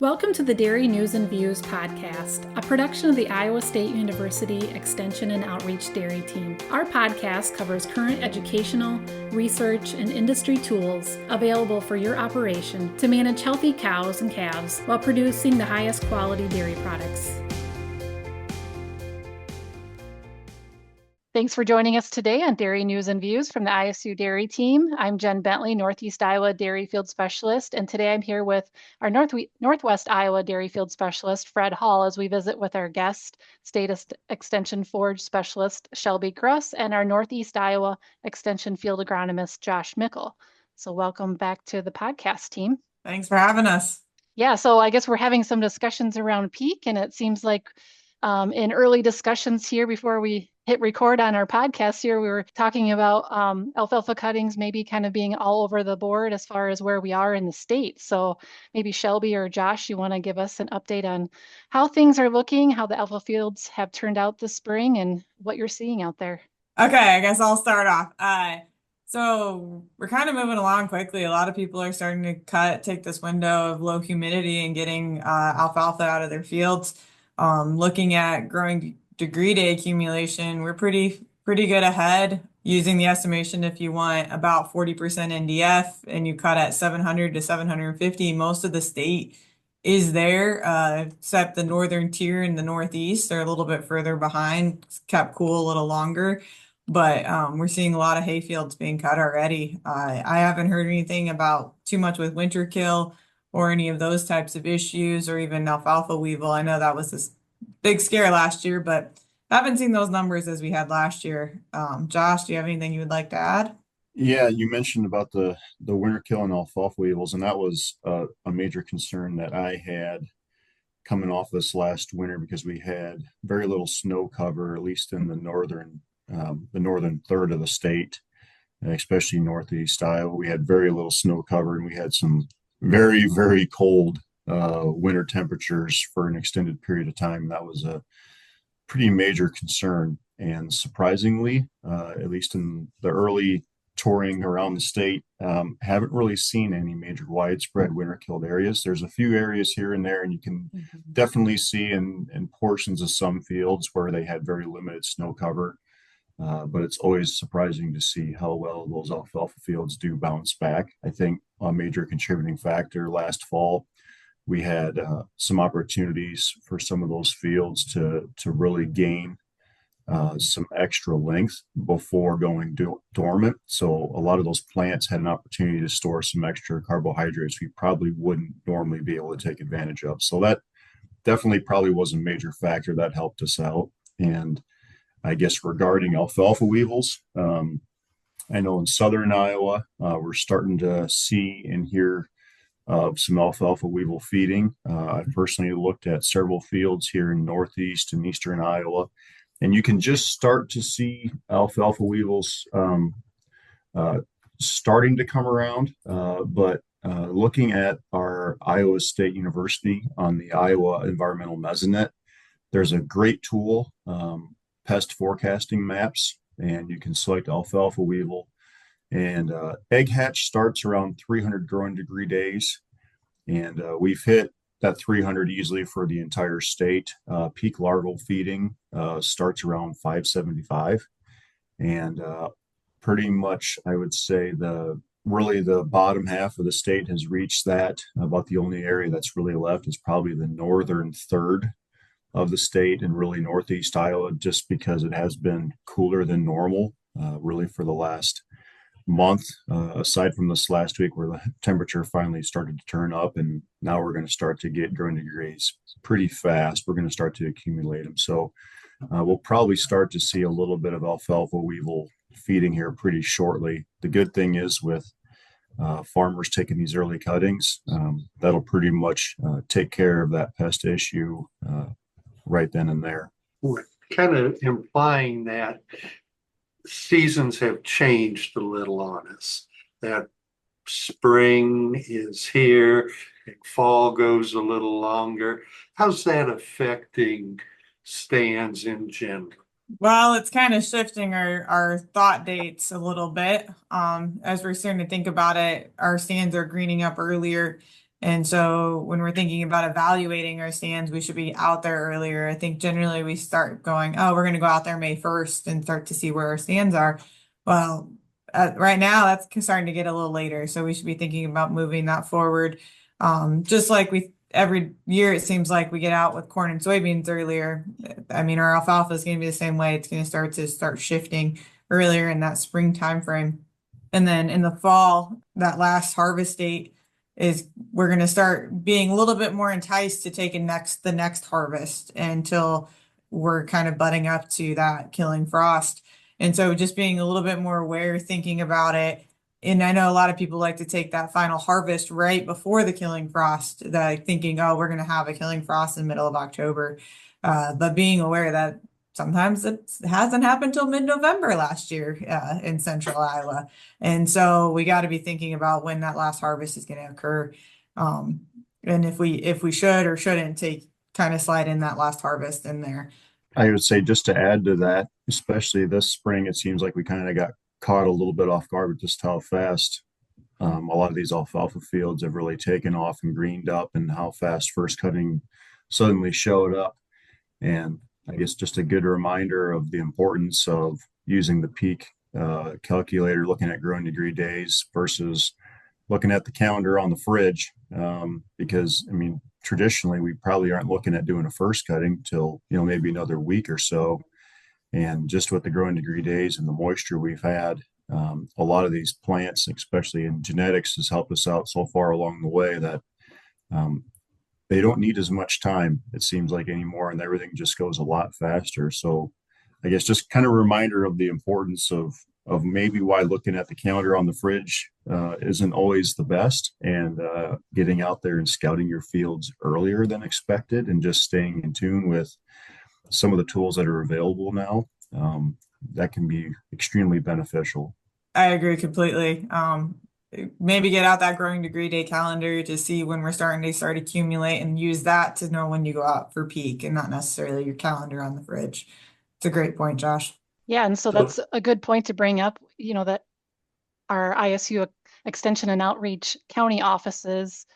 Welcome to the Dairy News and Views podcast, a production of the Iowa State University Extension and Outreach Dairy Team. Our podcast covers current educational, research, and industry tools available for your operation to manage healthy cows and calves while producing the highest quality dairy products. Thanks for joining us today on Dairy News and Views from the ISU Dairy Team. I'm Jen Bentley, Northeast Iowa Dairy Field Specialist, and today I'm here with our Northwest Iowa Dairy Field Specialist, Fred Hall, as we visit with our guest, State Extension Forage Specialist, Shelby Gruss, and our Northeast Iowa Extension Field Agronomist, Josh Mickle. So welcome back to the podcast team. Thanks for having us. Yeah, so I guess we're having some discussions around PEAQ, and it seems like in early discussions here before we hit record on our podcast here, we were talking about alfalfa cuttings maybe kind of being all over the board as far as where we are in the state. So maybe Shelby or Josh, you want to give us an update on how things are looking, how the alfalfa fields have turned out this spring, and what you're seeing out there. Okay, I guess I'll start off. So we're kind of moving along quickly. A lot of people are starting to take this window of low humidity and getting alfalfa out of their fields. Looking at growing degree day accumulation, we're pretty good ahead. Using the estimation, if you want about 40% NDF and you cut at 700 to 750, most of the state is there, except the northern tier and the northeast. They're a little bit further behind, kept cool a little longer. But we're seeing a lot of hay fields being cut already. I haven't heard anything about too much with winter kill or any of those types of issues, or even alfalfa weevil. I know that was this big scare last year, but I haven't seen those numbers as we had last year. Josh, do you have anything you would like to add? Yeah, you mentioned about the winter kill and alfalfa weevils, and that was a major concern that I had coming off this last winter because we had very little snow cover, at least in the northern third of the state, especially northeast Iowa. We had very little snow cover, and we had some very, very cold winter temperatures for an extended period of time. That was a pretty major concern. And surprisingly, at least in the early touring around the state, haven't really seen any major widespread winter killed areas. There's a few areas here and there, and you can definitely see in portions of some fields where they had very limited snow cover. But it's always surprising to see how well those alfalfa fields do bounce back. I think a major contributing factor last fall, we had some opportunities for some of those fields to really gain some extra length before going dormant. So a lot of those plants had an opportunity to store some extra carbohydrates we probably wouldn't normally be able to take advantage of. So that definitely probably was a major factor that helped us out. And I guess regarding alfalfa weevils, I know in southern Iowa, we're starting to see and hear of some alfalfa weevil feeding. I've personally looked at several fields here in northeast and eastern Iowa, and you can just start to see alfalfa weevils starting to come around. But looking at our Iowa State University on the Iowa Environmental Mesonet, there's a great tool, pest forecasting maps, and you can select alfalfa weevil. And egg hatch starts around 300 growing degree days. And we've hit that 300 easily for the entire state. Peak larval feeding starts around 575. And pretty much, I would say the bottom half of the state has reached that. About the only area that's really left is probably the northern third of the state and really northeast Iowa, just because it has been cooler than normal, really for the last month, aside from this last week where the temperature finally started to turn up, and now we're going to start to get growing degrees pretty fast. We're going to start to accumulate them. So we'll probably start to see a little bit of alfalfa weevil feeding here pretty shortly. The good thing is with farmers taking these early cuttings, that'll pretty much take care of that pest issue right then and there. We're kind of implying that seasons have changed a little on us, that spring is here and fall goes a little longer. How's that affecting stands in general? Well, it's kind of shifting our thought dates a little bit. As we're starting to think about it, our stands are greening up earlier. And so when we're thinking about evaluating our stands, we should be out there earlier. I think generally we start going, oh, we're going to go out there May 1st and start to see where our stands are. Well, right now that's starting to get a little later. So we should be thinking about moving that forward. Just like every year, it seems like we get out with corn and soybeans earlier. I mean, our alfalfa is going to be the same way. It's going to start shifting earlier in that spring time frame. And then in the fall, that last harvest date is we're going to start being a little bit more enticed to take the next harvest until we're kind of butting up to that killing frost. And so just being a little bit more aware, thinking about it. And I know a lot of people like to take that final harvest right before the killing frost, that thinking, oh, we're going to have a killing frost in the middle of October. But being aware that sometimes it hasn't happened till mid-November last year in central Iowa. And so we got to be thinking about when that last harvest is going to occur. And if we should or shouldn't kind of slide in that last harvest in there. I would say just to add to that, especially this spring, it seems like we kind of got caught a little bit off guard with just how fast a lot of these alfalfa fields have really taken off and greened up, and how fast first cutting suddenly showed up. And I guess just a good reminder of the importance of using the PEAQ calculator, looking at growing degree days versus looking at the calendar on the fridge. Because I mean, traditionally we probably aren't looking at doing a first cutting till, maybe another week or so. And just with the growing degree days and the moisture we've had, a lot of these plants, especially in genetics, has helped us out so far along the way that they don't need as much time, it seems like, anymore, and everything just goes a lot faster. So I guess just kind of a reminder of the importance of maybe why looking at the calendar on the fridge isn't always the best, and getting out there and scouting your fields earlier than expected, and just staying in tune with some of the tools that are available now. That can be extremely beneficial. I agree completely. Maybe get out that growing degree day calendar to see when we're starting to accumulate, and use that to know when you go out for PEAQ, and not necessarily your calendar on the fridge. It's a great point, Josh. Yeah, and so that's a good point to bring up, that our ISU Extension and Outreach county offices,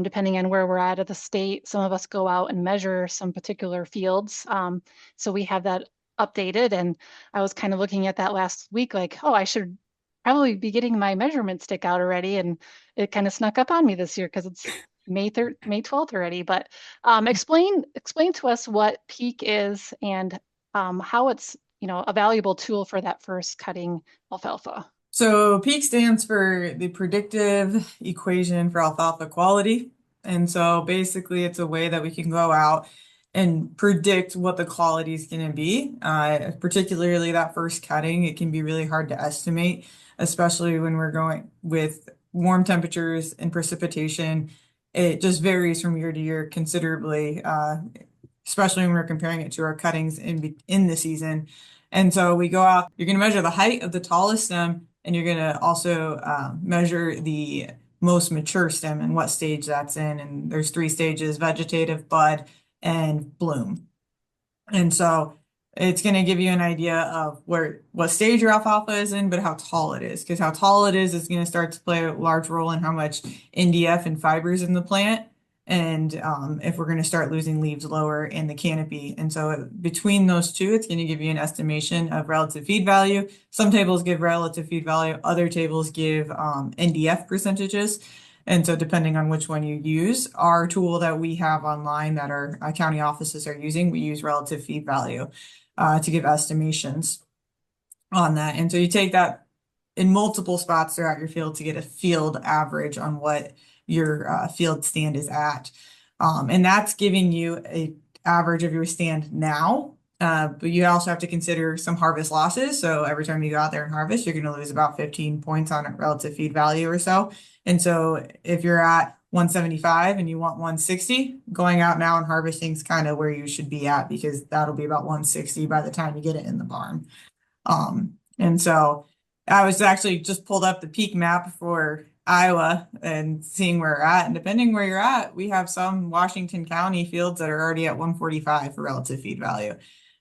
depending on where we're at the state, some of us go out and measure some particular fields. So we have that updated, and I was kind of looking at that last week, like, oh, I should probably be getting my measurement stick out already, and it kind of snuck up on me this year because it's May 12th already. But explain to us what PEAQ is, and how it's a valuable tool for that first cutting alfalfa. So PEAQ stands for the Predictive Equation for Alfalfa Quality. And so basically it's a way that we can go out and predict what the quality is going to be. Particularly that first cutting, it can be really hard to estimate, especially when we're going with warm temperatures and precipitation. It just varies from year to year considerably, especially when we're comparing it to our cuttings in the season. And so we go out, you're going to measure the height of the tallest stem, and you're going to also measure the most mature stem and what stage that's in. And there's 3 stages: vegetative, bud, and bloom. And so it's going to give you an idea of what stage your alfalfa is in, but how tall it is, because how tall it is going to start to play a large role in how much NDF and fibers in the plant. And if we're going to start losing leaves lower in the canopy. And so between those two, it's going to give you an estimation of relative feed value. Some tables give relative feed value, other tables give NDF percentages. And so depending on which one you use, our tool that we have online that our county offices are using, we use relative feed value to give estimations on that. And so you take that in multiple spots throughout your field to get a field average on what your field stand is at. And that's giving you a average of your stand now. But you also have to consider some harvest losses. So every time you go out there and harvest, you're going to lose about 15 points on a relative feed value or so. And so if you're at 175 and you want 160, going out now and harvesting is kind of where you should be at, because that'll be about 160 by the time you get it in the barn. And so I was actually just pulled up the PEAQ map for Iowa and seeing where we're at. And depending where you're at, we have some Washington County fields that are already at 145 for relative feed value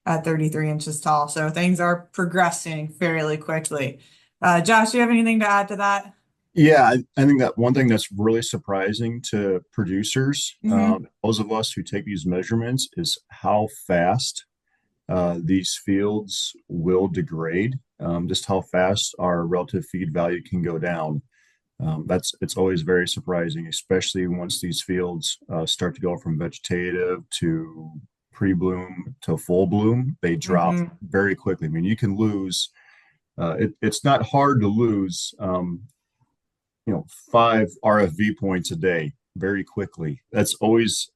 at 33 inches tall. So things are progressing fairly quickly. Josh, do you have anything to add to that? Yeah, I think that one thing that's really surprising to producers, Hmm. those of us who take these measurements, is how fast these fields will degrade, just how fast our relative feed value can go down. It's always very surprising, especially once these fields start to go from vegetative to pre-bloom to full bloom. They drop Hmm. very quickly. I mean, you can lose. It's not hard to lose, 5 RFV points a day very quickly. That's always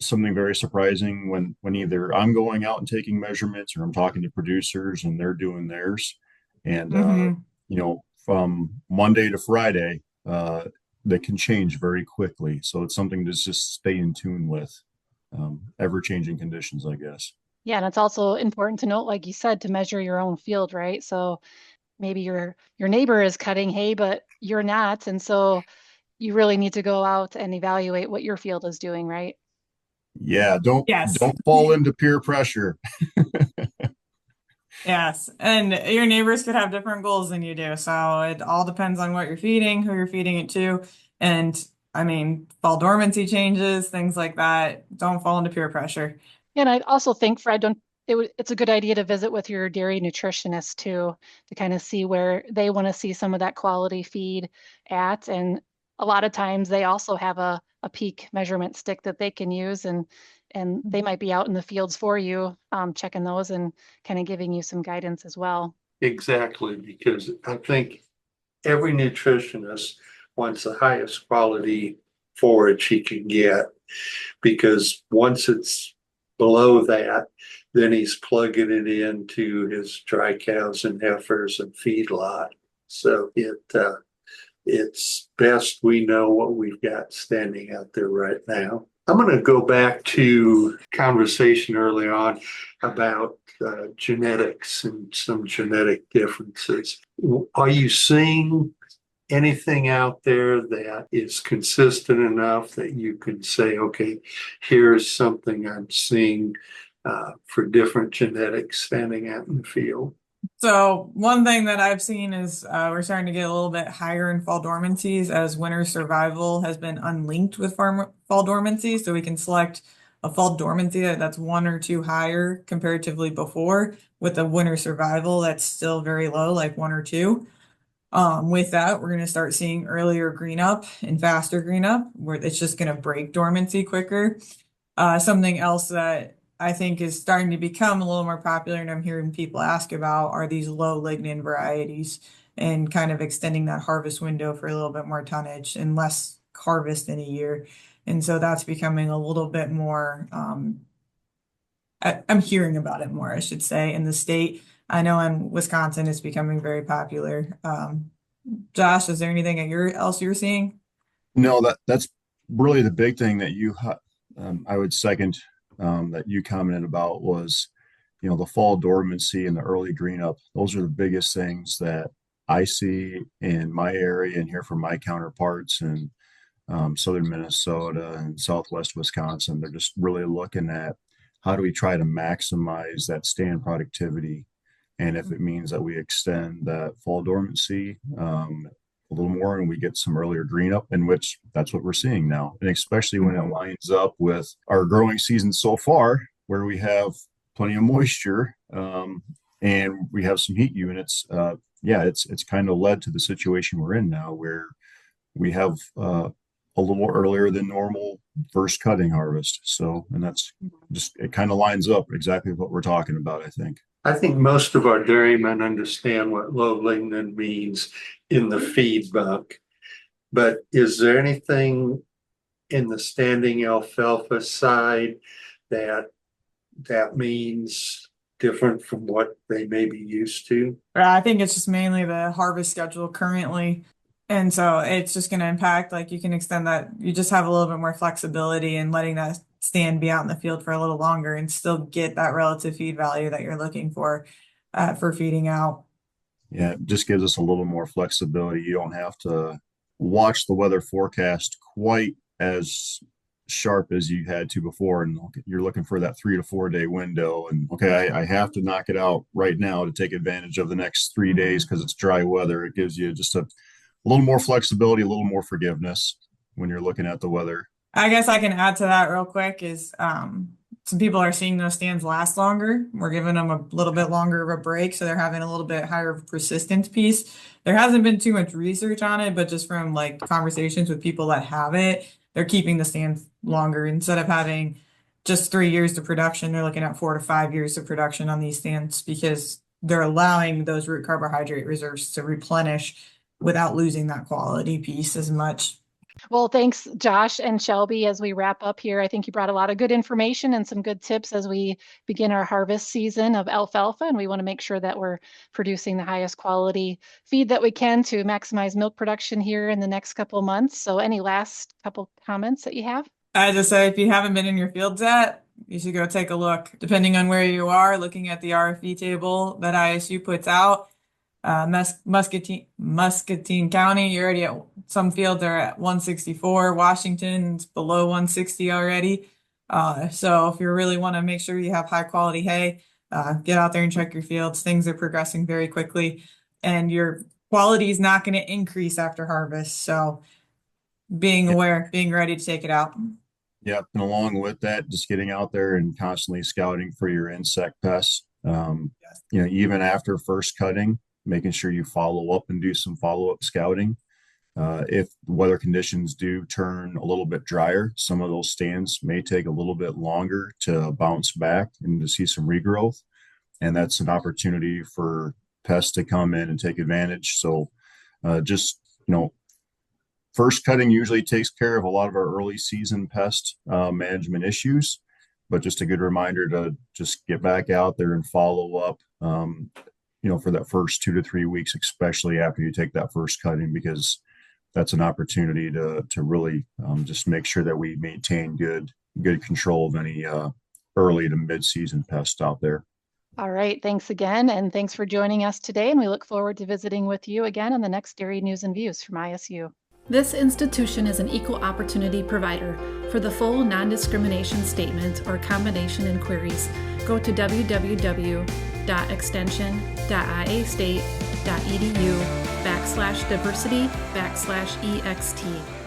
something very surprising when either I'm going out and taking measurements or I'm talking to producers and they're doing theirs. And Hmm. from Monday to Friday, they can change very quickly. So it's something to just stay in tune with, ever-changing conditions, I guess. Yeah, and it's also important to note, like you said, to measure your own field, right? So maybe your neighbor is cutting hay, but you're not, and so you really need to go out and evaluate what your field is doing, right? Yeah, don't Yes. don't fall into peer pressure. Yes. And your neighbors could have different goals than you do. So it all depends on what you're feeding, who you're feeding it to. And I mean, fall dormancy changes, things like that. Don't fall into peer pressure. And I also think, Fred, don't it's a good idea to visit with your dairy nutritionist too, to kind of see where they want to see some of that quality feed at. And a lot of times they also have a peak measurement stick that they can use, and they might be out in the fields for you, checking those and kind of giving you some guidance as well. Exactly, because I think every nutritionist wants the highest quality forage he can get, because once it's below that, then he's plugging it into his dry cows and heifers and feedlot. So it's best we know what we've got standing out there right now. I'm going to go back to conversation early on about genetics and some genetic differences. Are you seeing anything out there that is consistent enough that you can say, okay, here's something I'm seeing for different genetics standing out in the field? So one thing that I've seen is we're starting to get a little bit higher in fall dormancies as winter survival has been unlinked with fall dormancy. So we can select a fall dormancy that's one or two higher comparatively before, with a winter survival that's still very low, like one or two. With that, we're going to start seeing earlier green up and faster green up, where it's just going to break dormancy quicker. Something else that I think is starting to become a little more popular, and I'm hearing people ask about, are these low lignin varieties and kind of extending that harvest window for a little bit more tonnage and less harvest in a year. And so that's becoming a little bit more, I'm hearing about it more, I should say, in the state. I know in Wisconsin it's becoming very popular. Josh, is there anything else you're seeing? No, that's really the big thing that I would second, that you commented about was, the fall dormancy and the early green up. Those are the biggest things that I see in my area and hear from my counterparts in southern Minnesota and southwest Wisconsin. They're just really looking at how do we try to maximize that stand productivity. And if it means that we extend that fall dormancy a little more and we get some earlier green up, in which that's what we're seeing now. And especially when it Mhm. lines up with our growing season so far, where we have plenty of moisture, and we have some heat units. Yeah, it's kind of led to the situation we're in now, where we have a little earlier than normal first cutting harvest. So, and that's just, it kind of lines up exactly what we're talking about, I think. I think most of our dairymen understand what low lignin means in the feed bunk. But is there anything in the standing alfalfa side that that means different from what they may be used to? I think it's just mainly the harvest schedule currently. And so it's just going to impact, like you can extend that. You just have a little bit more flexibility in letting that stand be out in the field for a little longer and still get that relative feed value that you're looking for feeding out. Yeah, it just gives us a little more flexibility. You don't have to watch the weather forecast quite as sharp as you had to before. And you're looking for that 3 to 4 day window. And okay, I have to knock it out right now to take advantage of the next 3 days because it's dry weather. It gives you just little more flexibility, a little more forgiveness when you're looking at the weather. I guess I can add to that real quick is some people are seeing those stands last longer. We're giving them a little bit longer of a break, so they're having a little bit higher persistence piece. There hasn't been too much research on it, but just from like conversations with people that have it, they're keeping the stands longer instead of having just 3 years of production. They're looking at 4 to 5 years of production on these stands because they're allowing those root carbohydrate reserves to replenish without losing that quality piece as much. Well, thanks, Josh and Shelby. As we wrap up here, I think you brought a lot of good information and some good tips as we begin our harvest season of alfalfa. And we want to make sure that we're producing the highest quality feed that we can to maximize milk production here in the next couple of months. So any last couple comments that you have? I just say if you haven't been in your fields yet, you should go take a look. Depending on where you are, looking at the RFE table that ISU puts out, Muscatine County, you're already at some fields are at 164. Washington's below 160 already. So if you really want to make sure you have high quality hay, get out there and check your fields. Things are progressing very quickly, and your quality is not going to increase after harvest. So being aware, being ready to take it out. Yep. And along with that, just getting out there and constantly scouting for your insect pests. Even after first cutting, making sure you follow up and do some follow-up scouting. If weather conditions do turn a little bit drier, some of those stands may take a little bit longer to bounce back and to see some regrowth. And that's an opportunity for pests to come in and take advantage. So first cutting usually takes care of a lot of our early season pest management issues, but just a good reminder to just get back out there and follow up, for that first 2 to 3 weeks, especially after you take that first cutting, because that's an opportunity to really just make sure that we maintain good control of any early to mid-season pests out there. All right. Thanks again. And thanks for joining us today. And we look forward to visiting with you again on the next Dairy News and Views from ISU. This institution is an equal opportunity provider. For the full non-discrimination statement or combination inquiries, go to www.extension.iastate.edu/diversity/ext.